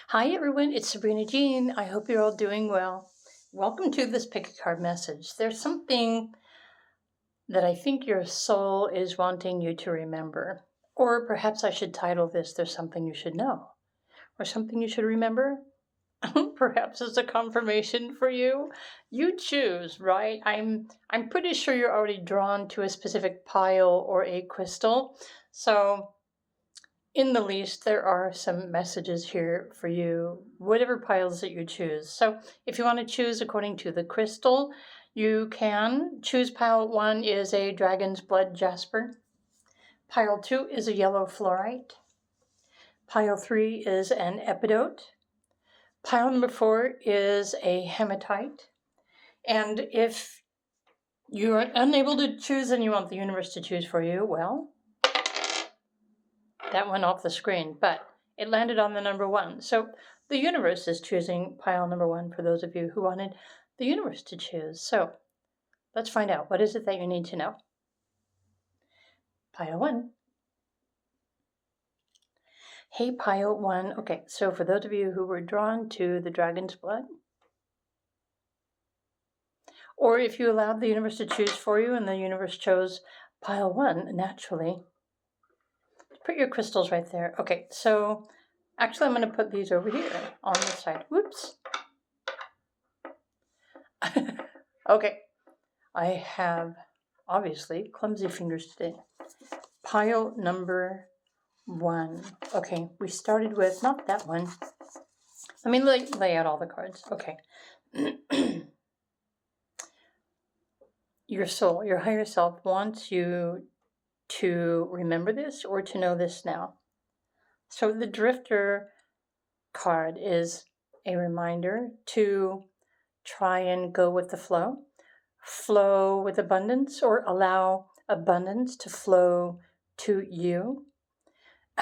Hi everyone, it's Sabrina Jean. I hope you're all doing well. Welcome to this pick a card message. There's something that I think your soul is wanting you to remember. Or perhaps I should title this, There's Something You Should Know. Or Something You Should Remember. Perhaps it's a confirmation for you. You choose, right? I'm pretty sure you're already drawn to a specific pile or a crystal. So in the least, there are some messages here for you, whatever piles that you choose. So if you want to choose according to the crystal, you can choose. Pile 1 is a dragon's blood jasper. Pile 2 is a yellow fluorite. Pile 3 is an epidote. Pile number 4 is a hematite. And if you're unable to choose and you want the universe to choose for you, well, that went off the screen, but it landed on the number 1. So the universe is choosing pile number 1 for those of you who wanted the universe to choose. So let's find out. What is it that you need to know? Pile 1. Hey, pile 1. Okay, so for those of you who were drawn to the dragon's blood, or if you allowed the universe to choose for you and the universe chose pile 1 naturally, put your crystals right there. Okay, so actually I'm going to put these over here on this side. Whoops. Okay, I have obviously clumsy fingers today. Pile number 1. Okay, we started with not that one. Let me lay out all the cards. Okay. Your soul, your higher self wants you to remember this or to know this now. So the drifter card is a reminder to try and go with the flow with abundance, or allow abundance to flow to you.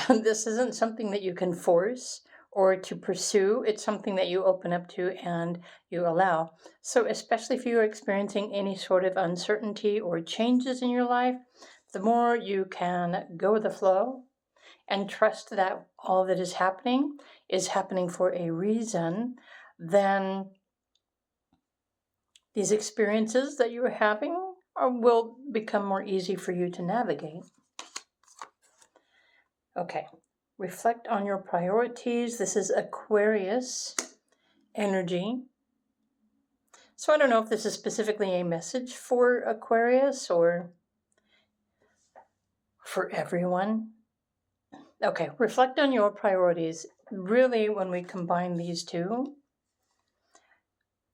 This isn't something that you can force or to pursue. It's something that you open up to and you allow. So especially if you're experiencing any sort of uncertainty or changes in your life, the more you can go with the flow and trust that all that is happening for a reason, then these experiences that you're having will become more easy for you to navigate. Okay, reflect on your priorities. This is Aquarius energy. So I don't know if this is specifically a message for Aquarius or for everyone. Okay, reflect on your priorities. Really, when we combine these two,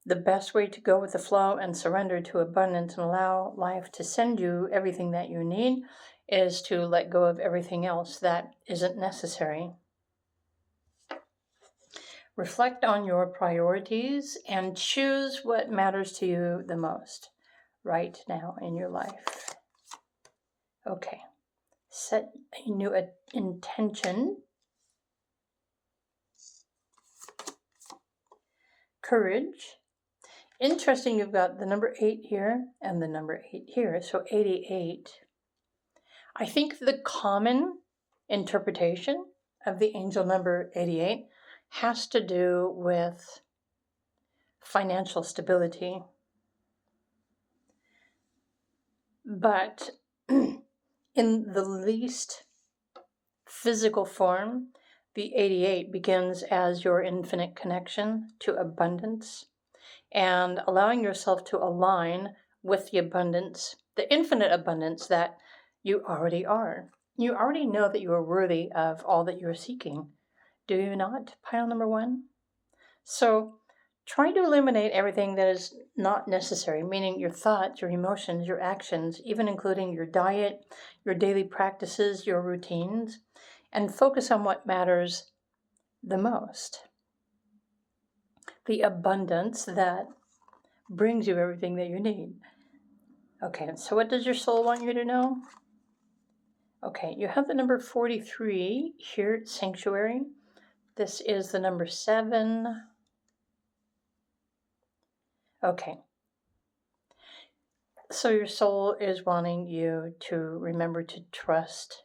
the best way to go with the flow and surrender to abundance and allow life to send you everything that you need is to let go of everything else that isn't necessary. Reflect on your priorities and choose what matters to you the most right now in your life. Okay, set a new intention. Courage. Interesting, you've got the number 8 here and the number 8 here, so 88. I think the common interpretation of the angel number 88 has to do with financial stability. But in the least physical form, the 88 begins as your infinite connection to abundance and allowing yourself to align with the abundance, the infinite abundance that you already are. You already know that you are worthy of all that you are seeking. Do you not? Pile number 1. So try to eliminate everything that is not necessary, meaning your thoughts, your emotions, your actions, even including your diet, your daily practices, your routines, and focus on what matters the most. The abundance that brings you everything that you need. Okay, so what does your soul want you to know? Okay, you have the number 43 here at Sanctuary. This is the number 7. Okay. So your soul is wanting you to remember to trust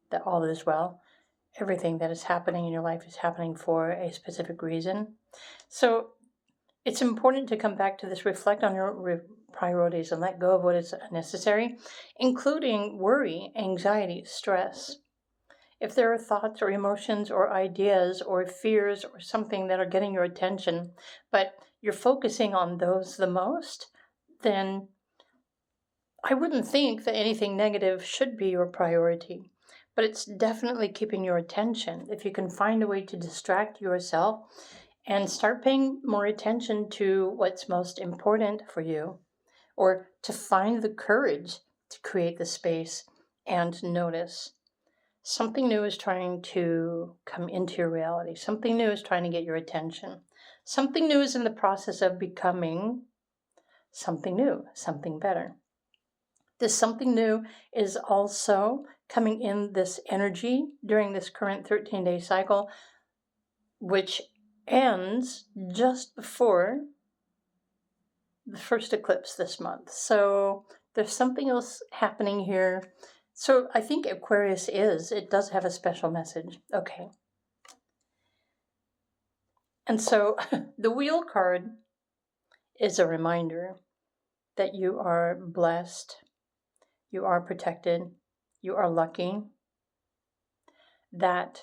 that all is well. everything that is happening in your life is happening for a specific reason. So it's important to come back to this, reflect on your priorities and let go of what is unnecessary, including worry, anxiety, stress. If there are thoughts or emotions or ideas or fears or something that are getting your attention, but you're focusing on those the most, then I wouldn't think that anything negative should be your priority. But it's definitely keeping your attention. If you can find a way to distract yourself and start paying more attention to what's most important for you, or to find the courage to create the space and notice. Something new is trying to come into your reality. Something new is trying to get your attention. Something new is in the process of becoming something new, something better. This something new is also coming in this energy during this current 13-day cycle, which ends just before the first eclipse this month. So there's something else happening here. So I think Aquarius it does have a special message. Okay. And so the Wheel card is a reminder that you are blessed, you are protected, you are lucky, that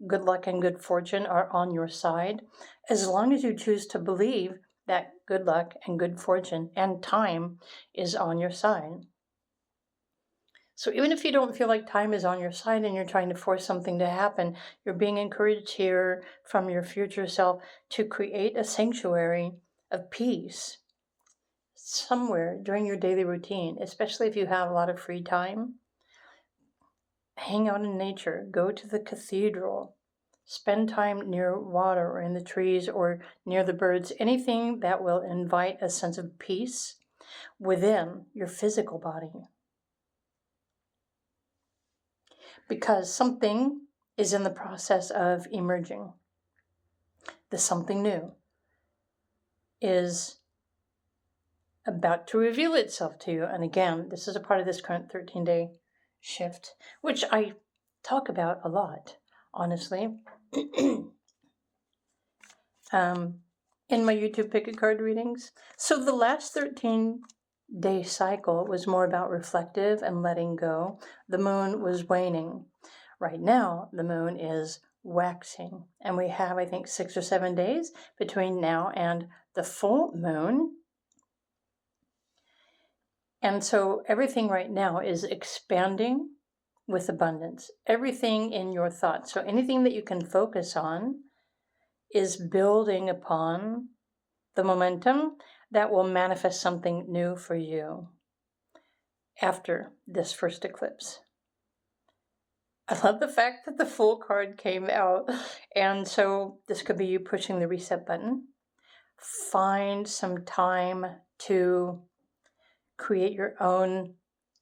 good luck and good fortune are on your side, as long as you choose to believe that good luck and good fortune and time is on your side. So even if you don't feel like time is on your side and you're trying to force something to happen, you're being encouraged here from your future self to create a sanctuary of peace somewhere during your daily routine, especially if you have a lot of free time. Hang out in nature, go to the cathedral, spend time near water or in the trees or near the birds, anything that will invite a sense of peace within your physical body. Because something is in the process of emerging. The something new is about to reveal itself to you. And again, this is a part of this current 13-day shift, which I talk about a lot, honestly. In my YouTube pick a card readings. So the last 13-day cycle was more about reflective and letting go. The moon was waning. Right now, the moon is waxing. And we have, I think, 6 or 7 days between now and the full moon. And so everything right now is expanding with abundance. Everything in your thoughts. So anything that you can focus on is building upon the momentum that will manifest something new for you after this first eclipse. I love the fact that the Fool card came out. And so this could be you pushing the reset button. Find some time to create your own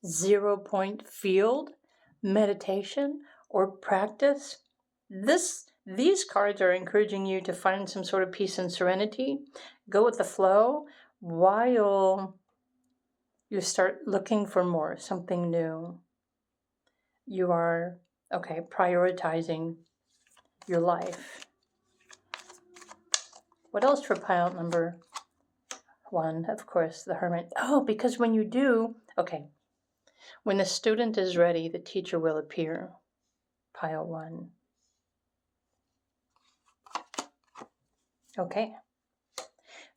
0-point field meditation or practice. These cards are encouraging you to find some sort of peace and serenity. Go with the flow while you start looking for more, something new. You are, prioritizing your life. What else for pile number 1? Of course, the Hermit. Oh, because when you do, when the student is ready, the teacher will appear. Pile 1. Okay.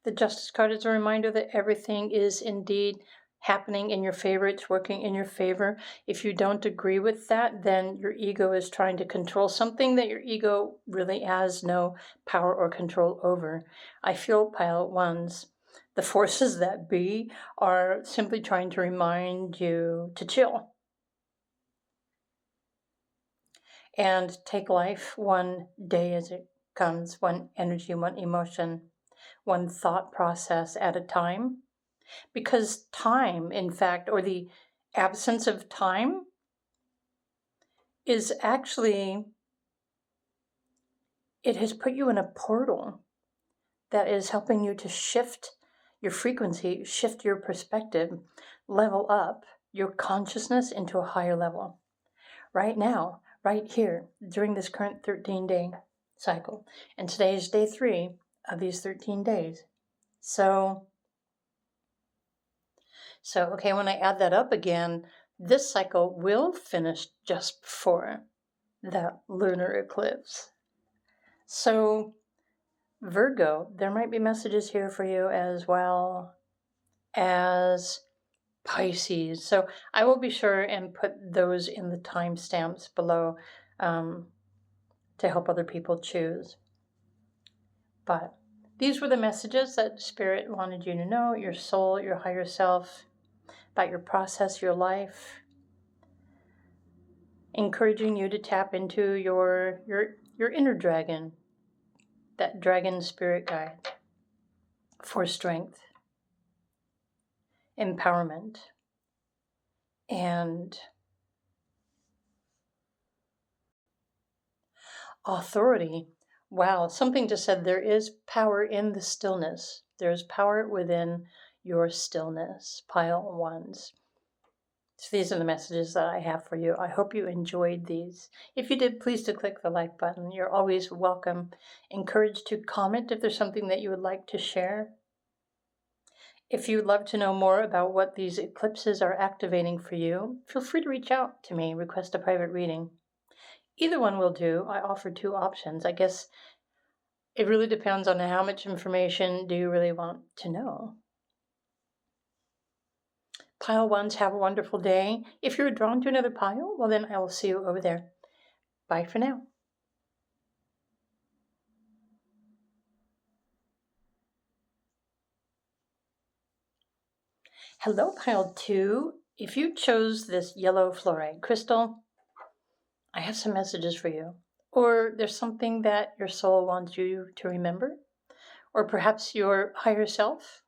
The Justice card is a reminder that everything is indeed happening in your favor. It's working in your favor. If you don't agree with that, then your ego is trying to control something that your ego really has no power or control over. I feel pile 1s. The forces that be are simply trying to remind you to chill and take life one day as it comes, one energy, one emotion, one thought process at a time. Because time, in fact, or the absence of time, is actually, it has put you in a portal that is helping you to shift your frequency, shift your perspective, level up your consciousness into a higher level. Right now, right here during this current 13-day cycle. And today is day 3 of these 13 days. So okay, when I add that up again, this cycle will finish just before that lunar eclipse. So Virgo, there might be messages here for you as well as Pisces. So I will be sure and put those in the timestamps below to help other people choose. But these were the messages that Spirit wanted you to know, your soul, your higher self, about your process, your life, encouraging you to tap into your inner dragon, that dragon spirit guide, for strength, empowerment, and authority. Wow, something just said there is power in the stillness. There's power within your stillness, pile ones. So these are the messages that I have for you. I hope you enjoyed these. If you did, please do click the like button. You're always welcome. Encouraged to comment if there's something that you would like to share. If you'd love to know more about what these eclipses are activating for you, feel free to reach out to me, request a private reading. Either one will do. I offer 2 options. I guess it really depends on how much information do you really want to know. Pile ones, have a wonderful day. If you're drawn to another pile, well then I will see you over there. Bye for now. Hello, pile 2. If you chose this yellow fluorite crystal, I have some messages for you. Or there's something that your soul wants you to remember. Or perhaps your higher self.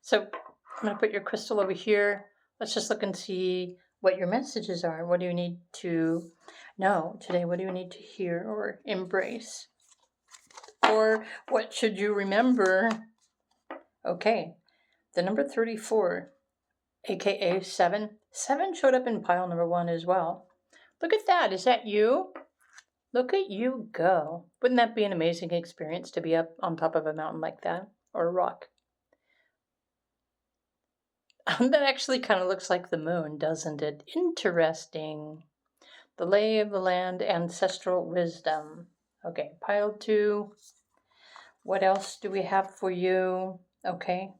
So I'm going to put your crystal over here. Let's just look and see what your messages are. What do you need to know today? What do you need to hear or embrace? Or what should you remember? Okay, the number 34, aka 7. 7 showed up in pile number 1 as well. Look at that. Is that you? Look at you go. Wouldn't that be an amazing experience to be up on top of a mountain like that? Or a rock? That actually kind of looks like the moon, doesn't it? Interesting. The lay of the land, ancestral wisdom. Okay, pile 2. What else do we have for you? Okay,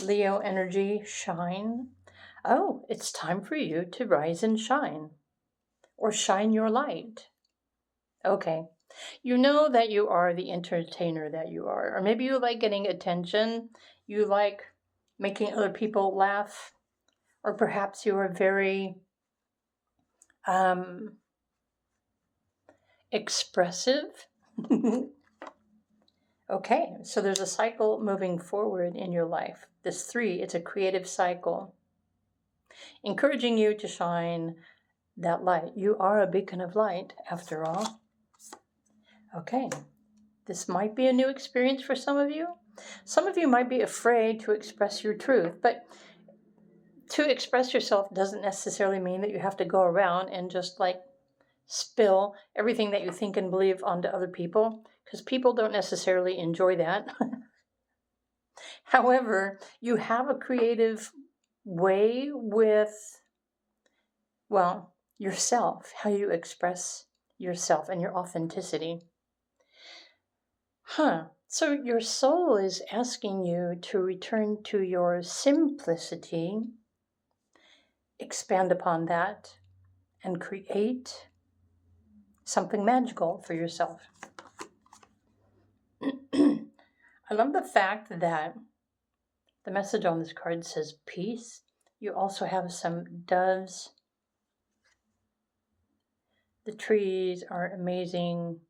Leo energy, shine. Oh, it's time for you to rise and shine. Or shine your light. Okay, you know that you are the entertainer that you are. Or maybe you like getting attention. You like making other people laugh. Or perhaps you are very expressive. Okay, so there's a cycle moving forward in your life. This 3, it's a creative cycle, encouraging you to shine that light. You are a beacon of light, after all. Okay, this might be a new experience for some of you. Some of you might be afraid to express your truth, but to express yourself doesn't necessarily mean that you have to go around and just like spill everything that you think and believe onto other people, because people don't necessarily enjoy that. However, you have a creative way with, well, yourself, how you express yourself and your authenticity. So your soul is asking you to return to your simplicity, expand upon that, and create something magical for yourself. I love the fact that the message on this card says peace. You also have some doves. The trees are amazing.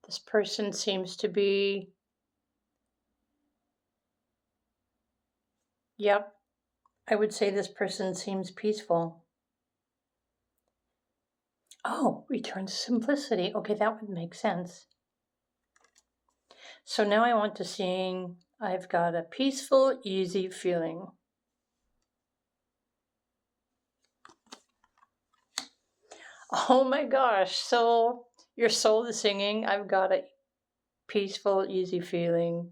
This person seems to be, yep, I would say this person seems peaceful. Oh, return to simplicity. Okay, that would make sense. So now I want to sing, I've got a peaceful, easy feeling. Oh my gosh. So your soul is singing, I've got a peaceful, easy feeling,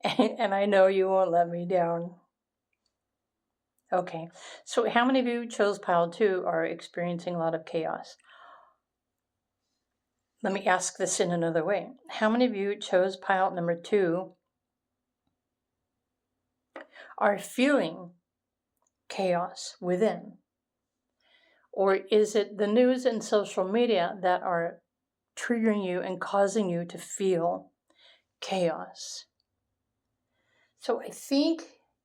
and I know you won't let me down. Okay. So how many of you chose pile 2 are experiencing a lot of chaos? Let me ask this in another way. How many of you chose pile number 2 are feeling chaos within? Or is it the news and social media that are triggering you and causing you to feel chaos? So I think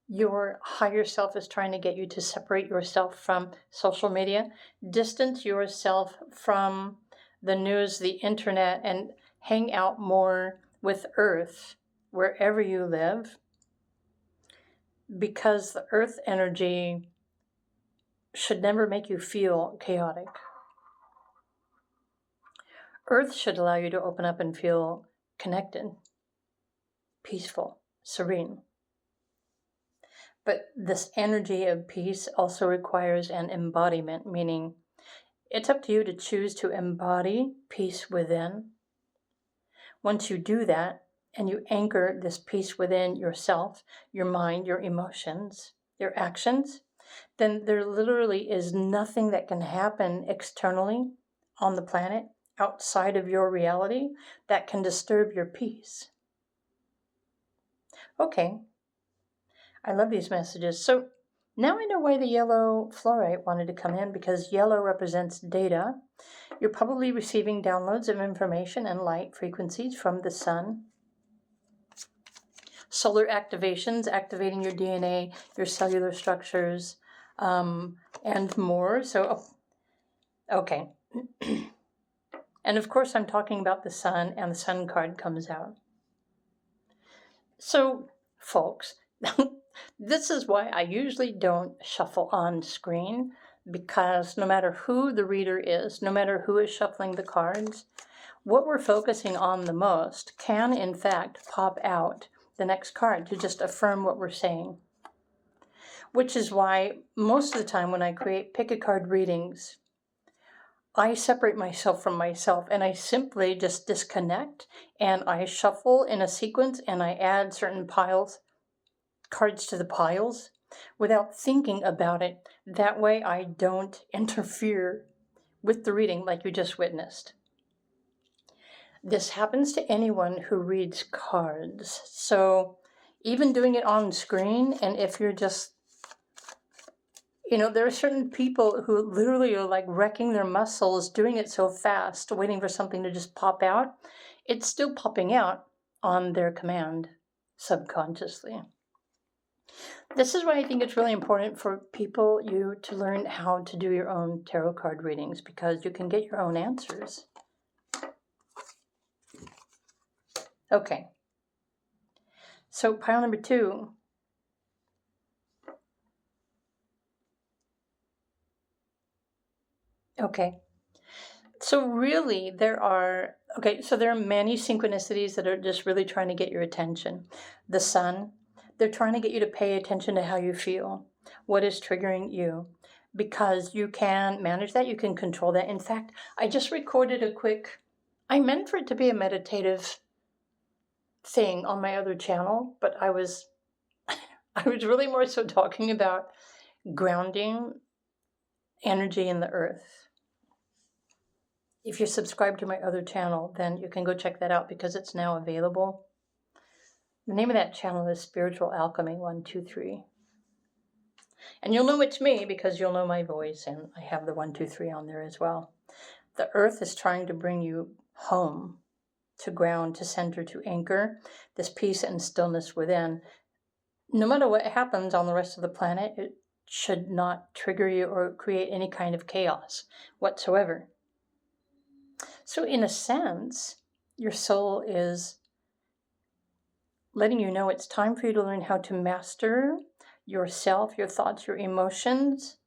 your higher self is trying to get you to separate yourself from social media, distance yourself from the news, the internet, and hang out more with Earth wherever you live, because the Earth energy should never make you feel chaotic. Earth should allow you to open up and feel connected, peaceful, serene. But this energy of peace also requires an embodiment, meaning it's up to you to choose to embody peace within. Once you do that, and you anchor this peace within yourself, your mind, your emotions, your actions, then there literally is nothing that can happen externally on the planet outside of your reality that can disturb your peace. Okay, I love these messages. So now I know why the yellow fluorite wanted to come in, because yellow represents data. You're probably receiving downloads of information and light frequencies from the sun. Solar activations, activating your DNA, your cellular structures, and more. So, okay. And of course, I'm talking about the sun, and the sun card comes out. So, folks, this is why I usually don't shuffle on screen, because no matter who the reader is, no matter who is shuffling the cards, what we're focusing on the most can, in fact, pop out the next card to just affirm what we're saying. Which is why most of the time when I create pick-a-card readings, I separate myself from myself, and I simply just disconnect, and I shuffle in a sequence, and I add certain cards to the piles without thinking about it. That way I don't interfere with the reading like you just witnessed. This happens to anyone who reads cards. So even doing it on screen, and if you're just, there are certain people who literally are like wrecking their muscles doing it so fast, waiting for something to just pop out. It's still popping out on their command subconsciously. This is why I think it's really important for you to learn how to do your own tarot card readings, because you can get your own answers. Okay. So pile number 2. Okay. So really there are many synchronicities that are just really trying to get your attention. The sun, they're trying to get you to pay attention to how you feel, what is triggering you, because you can manage that, you can control that. In fact, I just recorded I meant for it to be a meditative thing on my other channel, but I was really more so talking about grounding energy in the earth. If you're subscribed to my other channel, then you can go check that out, because it's now available. The name of that channel is Spiritual Alchemy 123. And you'll know it's me because you'll know my voice, and I have the 123 on there as well. The earth is trying to bring you home, to ground, to center, to anchor this peace and stillness within. No matter what happens on the rest of the planet, it should not trigger you or create any kind of chaos whatsoever. So in a sense, your soul is letting you know it's time for you to learn how to master yourself, your thoughts, your emotions,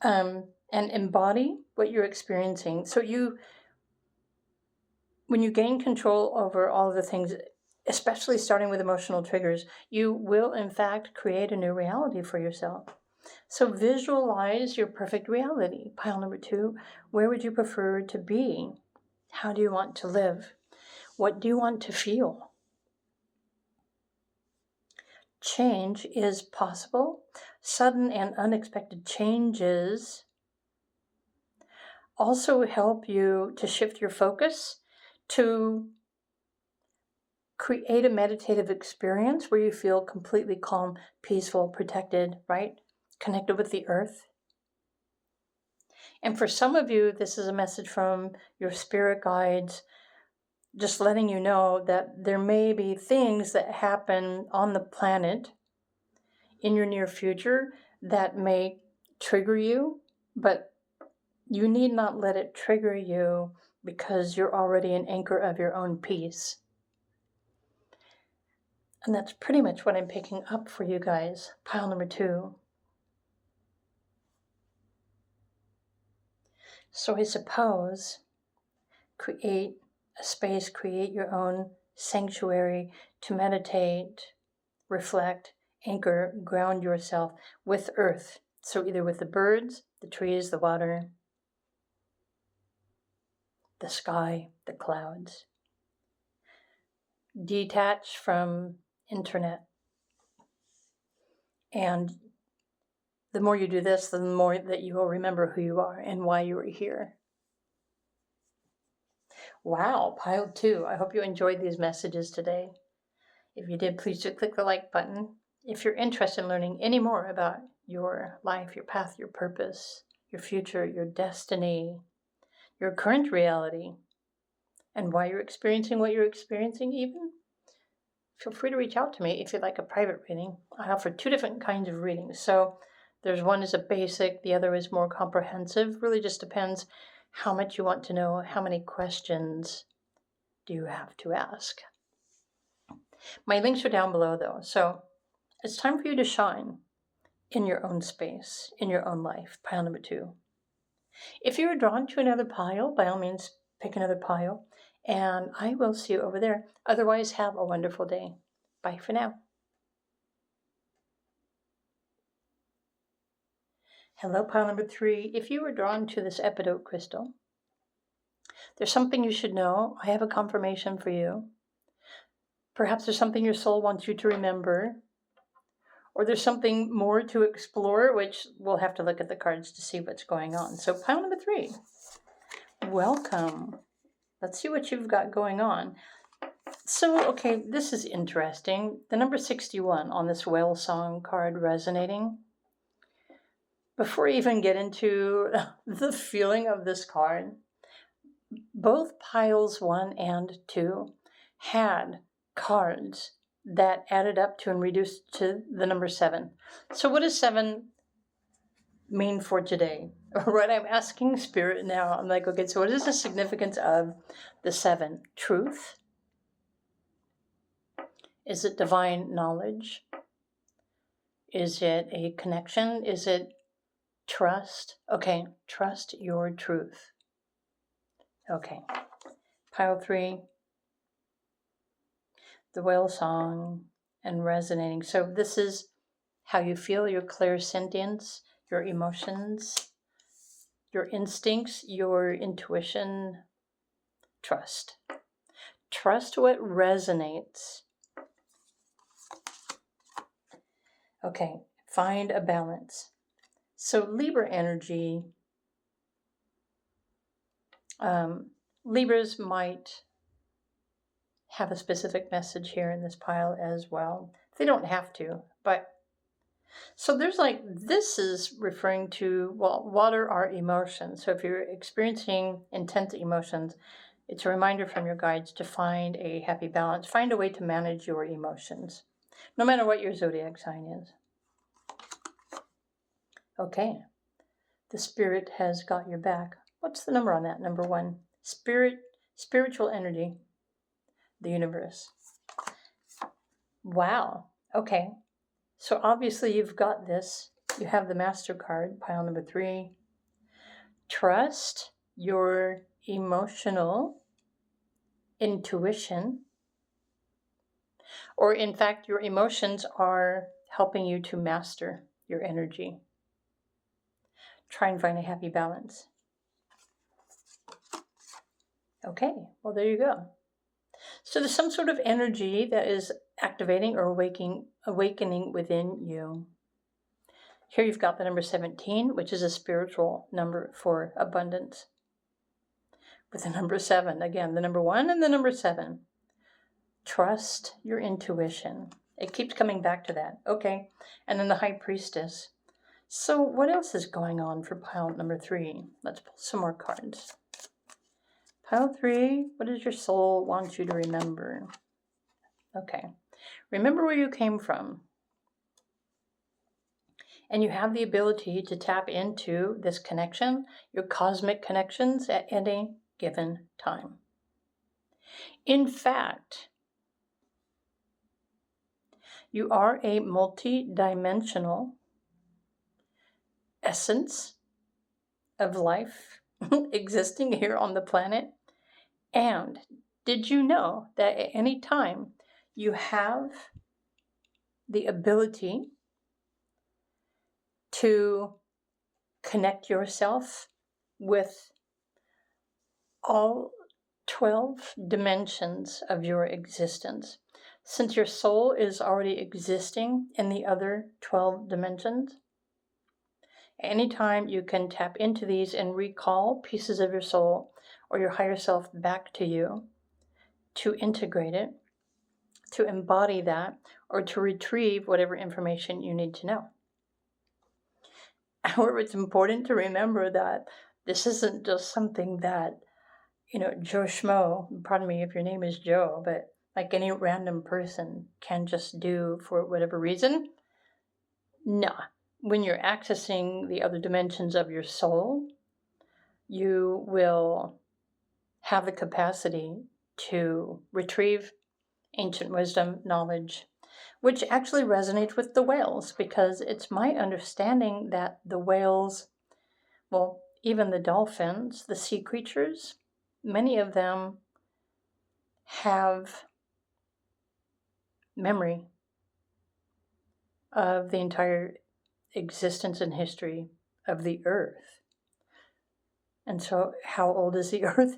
and embody what you're experiencing. So when you gain control over all of the things, especially starting with emotional triggers, you will in fact create a new reality for yourself. So visualize your perfect reality. Pile number 2, where would you prefer to be? How do you want to live? What do you want to feel? Change is possible. Sudden and unexpected changes also help you to shift your focus, to create a meditative experience where you feel completely calm, peaceful, protected, right? Connected with the earth. And for some of you, this is a message from your spirit guides, just letting you know that there may be things that happen on the planet in your near future that may trigger you, but you need not let it trigger you because you're already an anchor of your own peace. And that's pretty much what I'm picking up for you guys. Pile number 2. So I suppose create a space, create your own sanctuary to meditate, reflect, anchor, ground yourself with earth. So either with the birds, the trees, the water, the sky, the clouds. Detach from internet. And the more you do this, the more that you will remember who you are and why you are here. Wow, pile 2. I hope you enjoyed these messages today. If you did, please just click the like button. If you're interested in learning any more about your life, your path, your purpose, your future, your destiny, your current reality, and why you're experiencing what you're experiencing even, feel free to reach out to me if you'd like a private reading. I offer 2 different kinds of readings. So there's one is a basic, the other is more comprehensive. Really just depends how much you want to know, how many questions do you have to ask. My links are down below though. So it's time for you to shine in your own space, in your own life. Pile number 2. If you're drawn to another pile, by all means, pick another pile, and I will see you over there. Otherwise, have a wonderful day. Bye for now. Hello, pile number 3. If you were drawn to this Epidote crystal, there's something you should know. I have a confirmation for you. Perhaps there's something your soul wants you to remember, or there's something more to explore, which we'll have to look at the cards to see what's going on. So pile number 3, welcome. Let's see what you've got going on. So, okay, this is interesting. The number 61 on this whale song card resonating. Before I even get into the feeling of this card, both piles 1 and 2 had cards that added up to and reduced to the number 7. So what does 7 mean for today? Right, I'm asking Spirit now. I'm like, okay, so what is the significance of the 7? Truth? Is it divine knowledge? Is it a connection? Is it trust? Okay, trust your truth. Okay, pile 3, the whale song and resonating. So this is how you feel, your clairsentience, your emotions, your instincts, your intuition. Trust. Trust what resonates. Okay, find a balance. So Libra energy, Libras might have a specific message here in this pile as well. They don't have to, but so there's like, this is referring to, well, water are emotions. So if you're experiencing intense emotions, it's a reminder from your guides to find a happy balance. Find a way to manage your emotions, no matter what your zodiac sign is. Okay, the Spirit has got your back. What's the number on that? Number 1. Spirit, spiritual energy, the universe. Wow. Okay. So obviously you've got this. You have the Master card, pile number 3. Trust your emotional intuition, or in fact, your emotions are helping you to master your energy. try and find a happy balance. Okay, well, there you go. So there's some sort of energy that is activating or awakening within you. Here you've got the number 17, which is a spiritual number for abundance. With the number 7, again, the number 1 and the number 7. Trust your intuition. It keeps coming back to that. Okay, and then the High Priestess. So what else is going on for pile number 3? Let's pull some more cards. Pile 3, what does your soul want you to remember? Okay, remember where you came from. And you have the ability to tap into this connection, your cosmic connections, at any given time. In fact, you are a multi-dimensional essence of life existing here on the planet. And did you know that at any time you have the ability to connect yourself with all 12 dimensions of your existence? Since your soul is already existing in the other 12 dimensions, anytime you can tap into these and recall pieces of your soul or your higher self back to you, to integrate it, to embody that, or to retrieve whatever information you need to know. However, it's important to remember that this isn't just something that, Joe Schmo, pardon me if your name is Joe, but like any random person can just do for whatever reason. No. When you're accessing the other dimensions of your soul, you will have the capacity to retrieve ancient wisdom, knowledge, which actually resonates with the whales, because it's my understanding that the whales, well, even the dolphins, the sea creatures, many of them have memory of the entire existence and history of the earth. And so how old is the earth?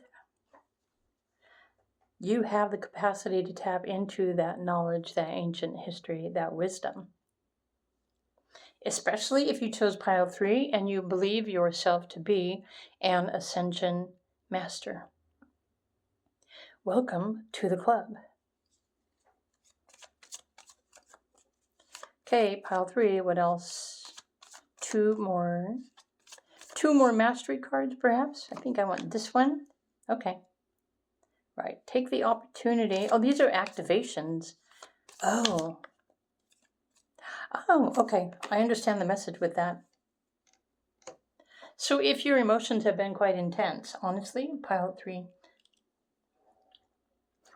You have the capacity to tap into that knowledge, that ancient history, that wisdom. Especially if you chose pile 3 and you believe yourself to be an ascension master. Welcome to the club. Okay, pile 3, what else? Two more mastery cards, perhaps? I think I want this one. Okay. Right, take the opportunity. Oh, these are activations. Oh, okay. I understand the message with that. So if your emotions have been quite intense, honestly, pile 3.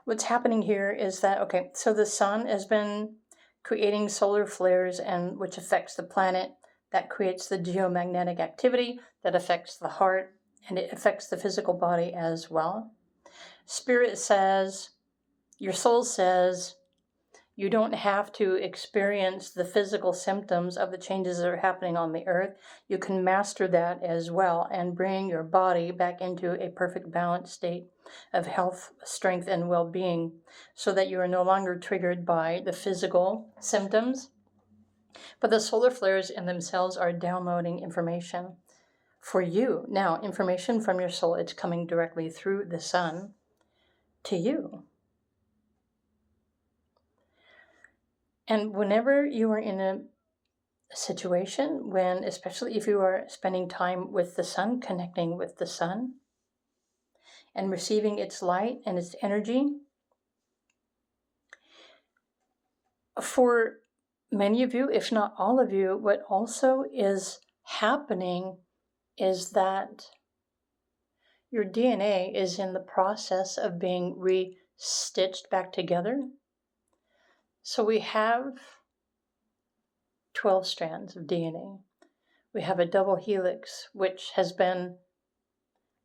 What's happening here is that, okay, so the sun has been creating solar flares, and which affects the planet. That creates the geomagnetic activity that affects the heart, and it affects the physical body as well. Spirit says, your soul says, you don't have to experience the physical symptoms of the changes that are happening on the earth. You can master that as well and bring your body back into a perfect balanced state of health, strength, and well-being, so that you are no longer triggered by the physical symptoms. But the solar flares in themselves are downloading information for you. Now, information from your soul, it's coming directly through the sun to you. And whenever you are in a situation when, especially if you are spending time with the sun, connecting with the sun, and receiving its light and its energy, for many of you, if not all of you, what also is happening is that your DNA is in the process of being re-stitched back together. So we have 12 strands of DNA. We have a double helix, which has been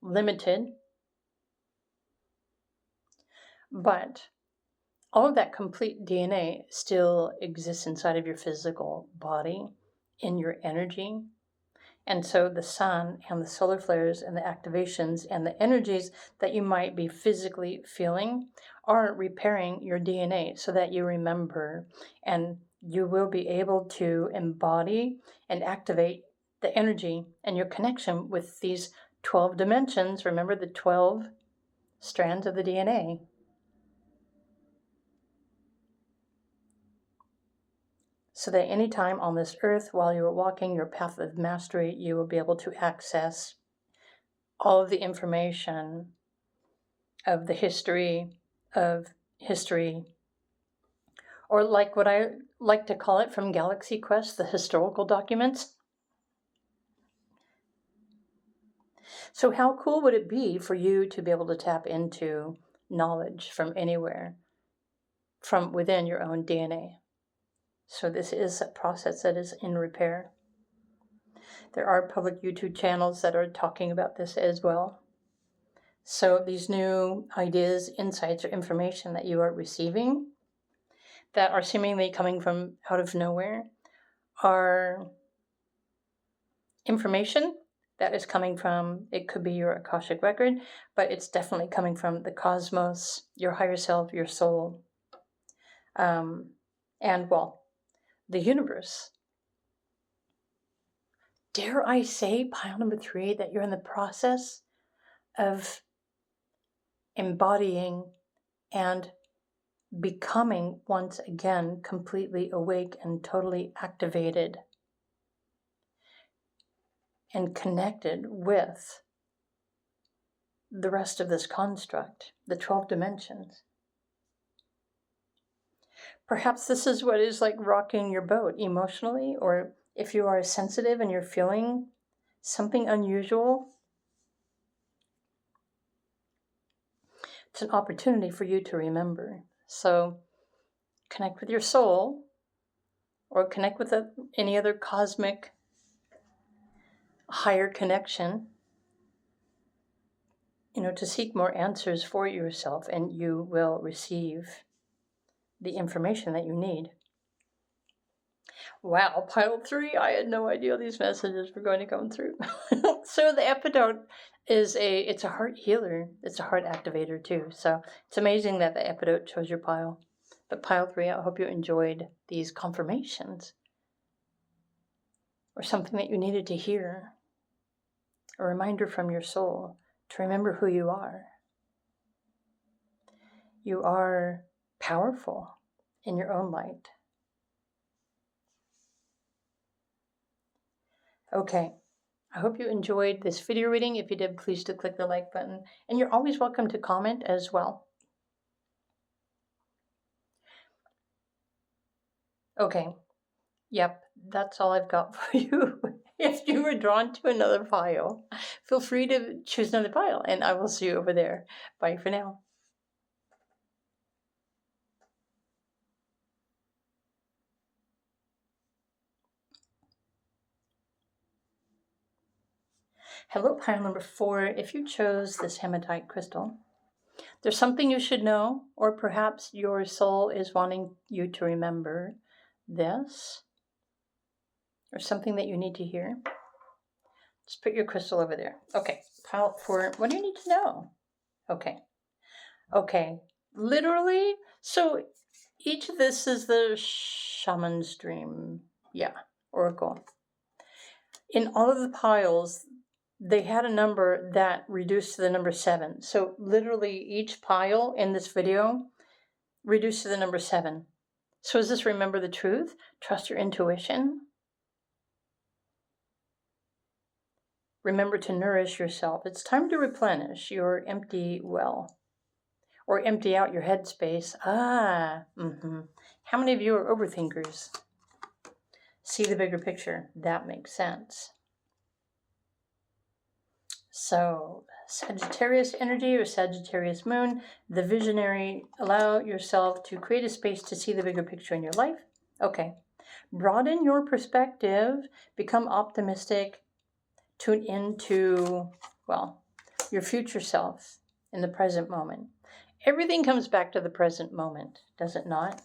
limited, but all of that complete DNA still exists inside of your physical body, in your energy, And so the sun and the solar flares and the activations and the energies that you might be physically feeling are repairing your DNA so that you remember, and you will be able to embody and activate the energy and your connection with these 12 dimensions. Remember the 12 strands of the DNA. So that anytime on this earth, while you're walking your path of mastery, you will be able to access all of the information of the history of history, or like what I like to call it from Galaxy Quest, the historical documents. So how cool would it be for you to be able to tap into knowledge from anywhere, from within your own DNA? So this is a process that is in repair. There are public YouTube channels that are talking about this as well. So these new ideas, insights, or information that you are receiving that are seemingly coming from out of nowhere are information that is coming from, it could be your Akashic record, but it's definitely coming from the cosmos, your higher self, your soul, and, well, the universe. Dare I say, pile number 3, that you're in the process of embodying and becoming once again completely awake and totally activated and connected with the rest of this construct, the 12 dimensions. Perhaps this is what is like rocking your boat emotionally, or if you are sensitive and you're feeling something unusual, it's an opportunity for you to remember. So connect with your soul, or connect with any other cosmic higher connection, to seek more answers for yourself, and you will receive the information that you need. Wow, pile 3, I had no idea these messages were going to come through. So the Epidote it's a heart healer. It's a heart activator too. So it's amazing that the Epidote chose your pile. But pile 3, I hope you enjoyed these confirmations, or something that you needed to hear, a reminder from your soul to remember who you are. You are powerful in your own light. Okay, I hope you enjoyed this video reading. If you did, please do click the like button. And you're always welcome to comment as well. Okay, yep, that's all I've got for you. If you were drawn to another pile, feel free to choose another pile, and I will see you over there. Bye for now. Hello, pile number 4. If you chose this hematite crystal, there's something you should know, or perhaps your soul is wanting you to remember this, or something that you need to hear. Just put your crystal over there. Okay, pile 4. What do you need to know? Okay. Literally, so each of this is the shaman's dream. Yeah, oracle. In all of the piles, they had a number that reduced to the number 7. So literally each pile in this video reduced to the number 7. So is this remember the truth? Trust your intuition? Remember to nourish yourself. It's time to replenish your empty well, or empty out your headspace. How many of you are overthinkers? See the bigger picture. That makes sense. So, Sagittarius energy or Sagittarius moon, the visionary, allow yourself to create a space to see the bigger picture in your life. Okay. Broaden your perspective, become optimistic, tune into, your future self in the present moment. Everything comes back to the present moment, does it not?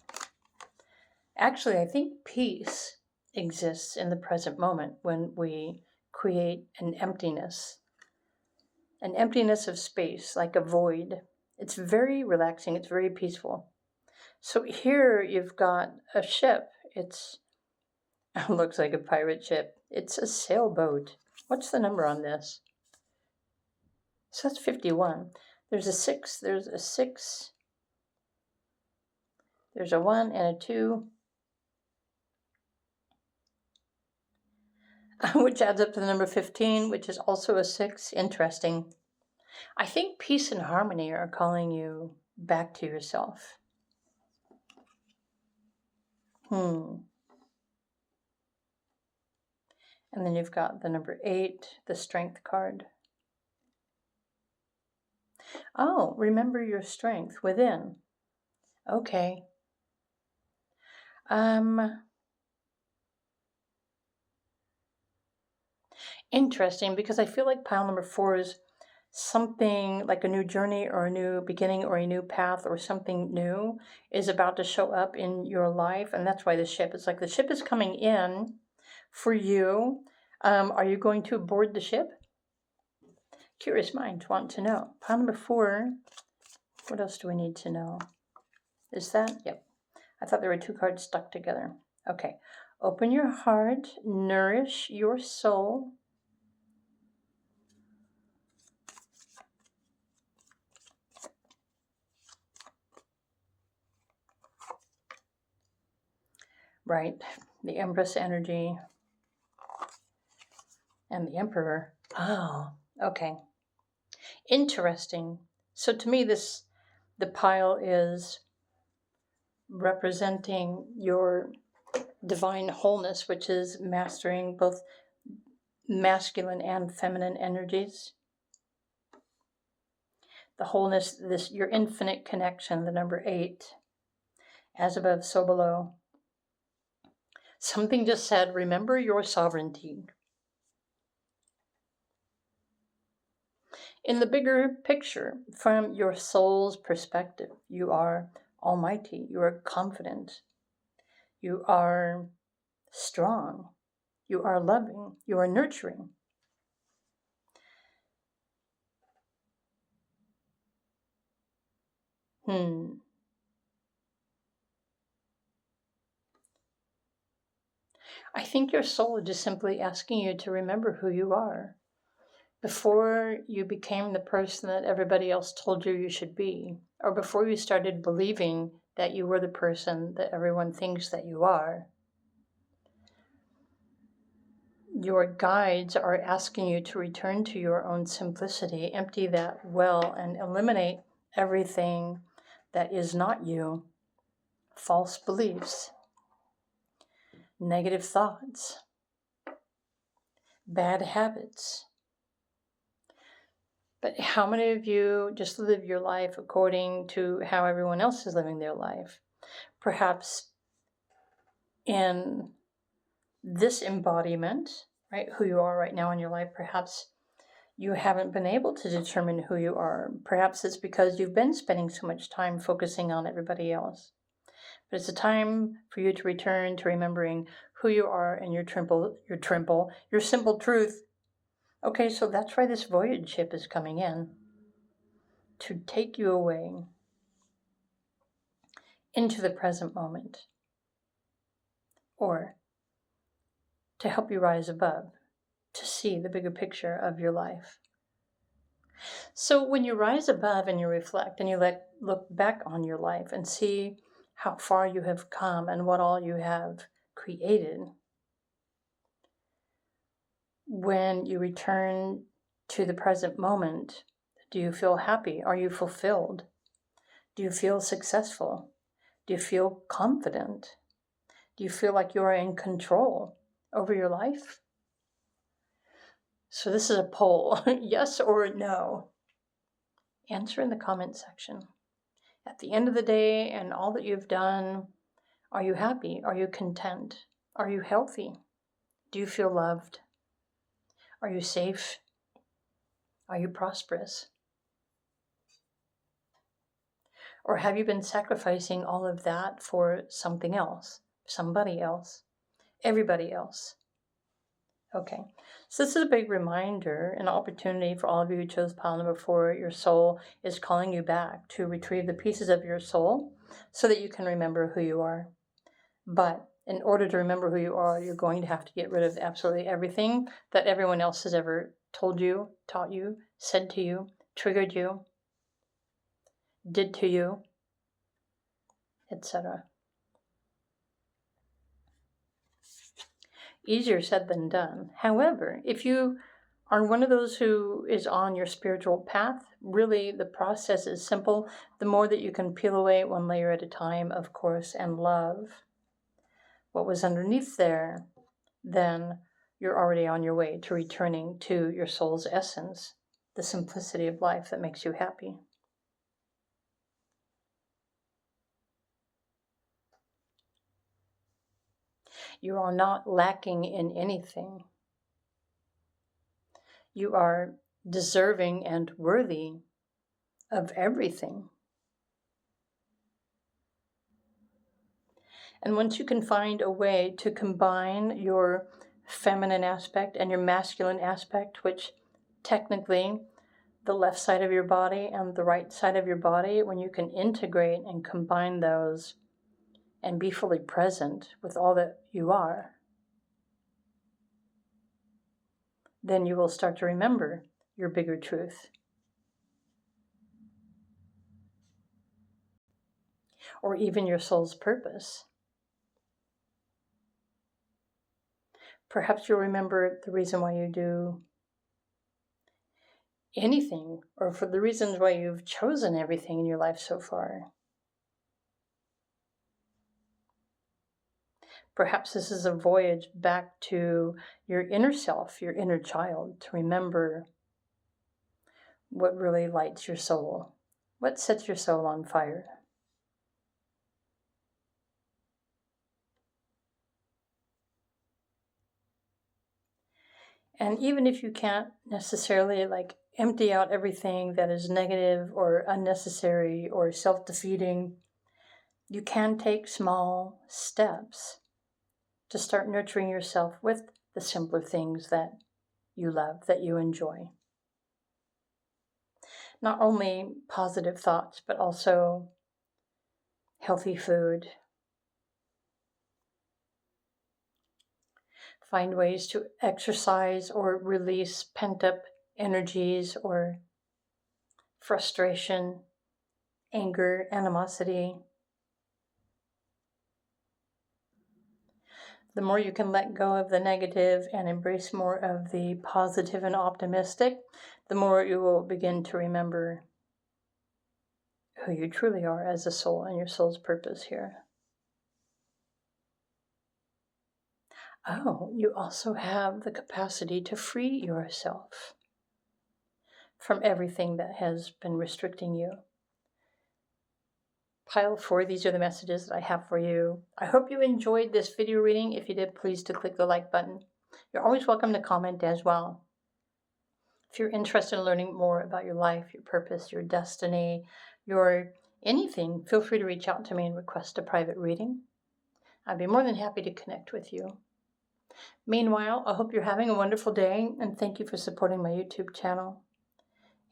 Actually, I think peace exists in the present moment when we create an emptiness of space, like a void. It's very relaxing. It's very peaceful. So here you've got a ship. It looks like a pirate ship. It's a sailboat. What's the number on this? So that's 51. There's a 6. There's a 6. There's a 1 and a 2. Which adds up to the number 15, which is also a 6. Interesting. I think peace and harmony are calling you back to yourself. And then you've got the number 8, the strength card. Oh, remember your strength within. Okay. Interesting, because I feel like pile number 4 is something like a new journey or a new beginning or a new path or something new is about to show up in your life. And that's why the ship, it's like the ship is coming in for you. Are you going to board the ship? Curious minds want to know. Pile number 4, what else do we need to know? Is that? Yep. I thought there were 2 cards stuck together. Okay. Open your heart, nourish your soul. Right. The Empress energy and the Emperor. Oh, okay. Interesting. So to me, the pile is representing your divine wholeness, which is mastering both masculine and feminine energies. The wholeness, your infinite connection, the number 8, as above, so below. Something just said, remember your sovereignty. In the bigger picture, from your soul's perspective, you are almighty, you are confident, you are strong, you are loving, you are nurturing. I think your soul is just simply asking you to remember who you are. Before you became the person that everybody else told you should be, or before you started believing that you were the person that everyone thinks that you are, your guides are asking you to return to your own simplicity, empty that well, and eliminate everything that is not you. False beliefs, negative thoughts, bad habits. But how many of you just live your life according to how everyone else is living their life? Perhaps in this embodiment, right, who you are right now in your life, perhaps you haven't been able to determine who you are. Perhaps it's because you've been spending so much time focusing on everybody else. But it's a time for you to return to remembering who you are and your simple truth. Okay, so that's why this voyage ship is coming in, to take you away into the present moment, or to help you rise above, to see the bigger picture of your life. So when you rise above and you reflect and you look back on your life and see how far you have come and what all you have created, when you return to the present moment, do you feel happy? Are you fulfilled? Do you feel successful? Do you feel confident? Do you feel like you are in control over your life? So this is a poll, yes or no. Answer in the comment section. At the end of the day and all that you've done, are you happy? Are you content? Are you healthy? Do you feel loved? Are you safe? Are you prosperous? Or have you been sacrificing all of that for something else, somebody else, everybody else? Okay, so this is a big reminder, an opportunity for all of you who chose pile number 4. Your soul is calling you back to retrieve the pieces of your soul so that you can remember who you are. But in order to remember who you are, you're going to have to get rid of absolutely everything that everyone else has ever told you, taught you, said to you, triggered you, did to you, etc. Easier said than done. However, if you are one of those who is on your spiritual path, really the process is simple. The more that you can peel away one layer at a time, of course, and love what was underneath there, then you're already on your way to returning to your soul's essence, the simplicity of life that makes you happy. You are not lacking in anything. You are deserving and worthy of everything. And once you can find a way to combine your feminine aspect and your masculine aspect, which technically the left side of your body and the right side of your body, when you can integrate and combine those and be fully present with all that you are, then you will start to remember your bigger truth. Or even your soul's purpose. Perhaps you'll remember the reason why you do anything, or for the reasons why you've chosen everything in your life so far. Perhaps this is a voyage back to your inner self, your inner child, to remember what really lights your soul, what sets your soul on fire. And even if you can't necessarily empty out everything that is negative or unnecessary or self-defeating, you can take small steps to start nurturing yourself with the simpler things that you love, that you enjoy. Not only positive thoughts, but also healthy food. Find ways to exercise or release pent-up energies or frustration, anger, animosity. The more you can let go of the negative and embrace more of the positive and optimistic, the more you will begin to remember who you truly are as a soul and your soul's purpose here. Oh, you also have the capacity to free yourself from everything that has been restricting you. Pile 4, these are the messages that I have for you. I hope you enjoyed this video reading. If you did, please do click the like button. You're always welcome to comment as well. If you're interested in learning more about your life, your purpose, your destiny, your anything, feel free to reach out to me and request a private reading. I'd be more than happy to connect with you. Meanwhile, I hope you're having a wonderful day, and thank you for supporting my YouTube channel.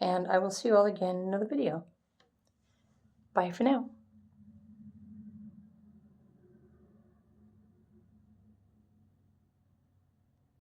And I will see you all again in another video. Bye for now.